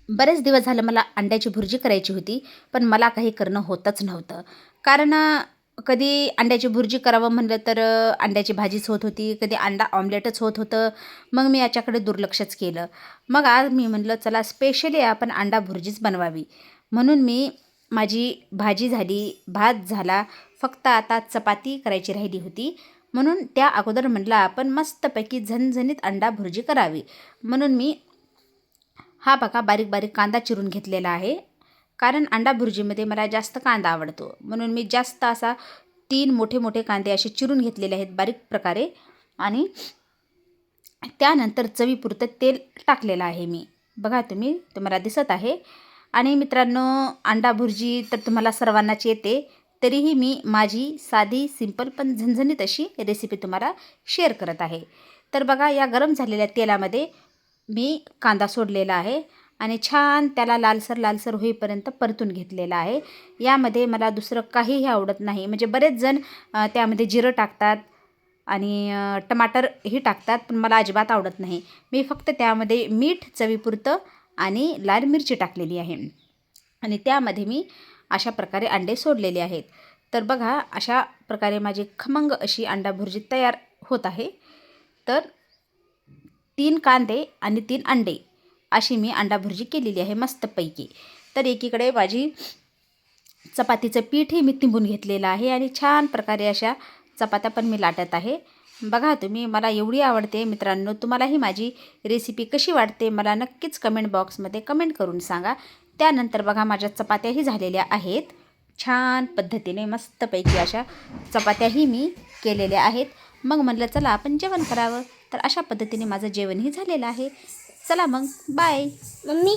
बरेच दिवस झालं मला अंड्याची भुर्जी करायची होती, पण मला काही करणं होतच नव्हतं. कारण कधी अंड्याची भुर्जी करावं म्हणलं तर अंड्याची भाजीच होत होती, कधी अंडा ऑमलेटच होत होतं. मग मी याच्याकडे दुर्लक्षच केलं. मग आज मी म्हटलं चला स्पेशली आपण अंडा भुर्जीच बनवावी. म्हणून मी माझी भाजी झाली, भात झाला, फक्त आता चपाती करायची राहिली होती. म्हणून त्या अगोदर म्हटलं आपण मस्तपैकी झणझणीत अंडा भुर्जी करावी. म्हणून मी हा बघा बारीक बारीक कांदा चिरून घेतलेला आहे. कारण अंडा भुर्जीमध्ये मला जास्त कांदा आवडतो, म्हणून मी जास्त असा 3 मोठे मोठे कांदे असे चिरून घेतलेले आहेत बारीक प्रकारे. आणि त्यानंतर चवीपुरतं तेल टाकलेलं आहे मी. बघा तुम्हाला दिसत आहे. आणि मित्रांनो, अंडा भुर्जी तर तुम्हाला सर्वांनाच येते, तरीही मी माझी साधी सिंपल पण झणझणीत अशी रेसिपी तुम्हाला शेअर करत आहे. तर बघा या गरम झालेल्या तेलामध्ये मी कांदा सोडलेला आहे आणि छान त्याला लालसर लालसर होईपर्यंत परतून घेतलेला आहे. यामध्ये मला दुसरं काहीही आवडत नाही. म्हणजे बरेच जण त्यामध्ये जिरं टाकतात आणि टमाटरही टाकतात, पण मला अजिबात आवडत नाही. मी फक्त त्यामध्ये मीठ चवीपुरतं आणि लाल मिरची टाकलेली आहे आणि त्यामध्ये मी अशा प्रकारे अंडे सोडलेले आहेत. तर बघा अशा प्रकारे माझी खमंग अशी अंडा भुर्जी तयार होत आहे. तर 3 कांदे आणि 3 अंडे अशी मी अंडा भुर्जी केलेली आहे मस्तपैकी. तर एकीकडे माझी चपातीचं पीठही मी तिंबून घेतलेलं आहे आणि छान प्रकारे अशा चपात्या पण मी लाटत आहे. बघा मला एवढी आवडते मित्रांनो. तुम्हालाही माझी रेसिपी कशी वाटते मला नक्कीच कमेंट बॉक्समध्ये कमेंट करून सांगा. त्यानंतर बघा माझ्या चपात्याही झालेल्या आहेत. छान पद्धतीने मस्तपैकी अशा चपात्याही मी केलेल्या आहेत. मग म्हटलं चला आपण जेवण करावं. तर अशा पद्धतीने माझं जेवणही झालेलं आहे. चला मग बाय. मम्मी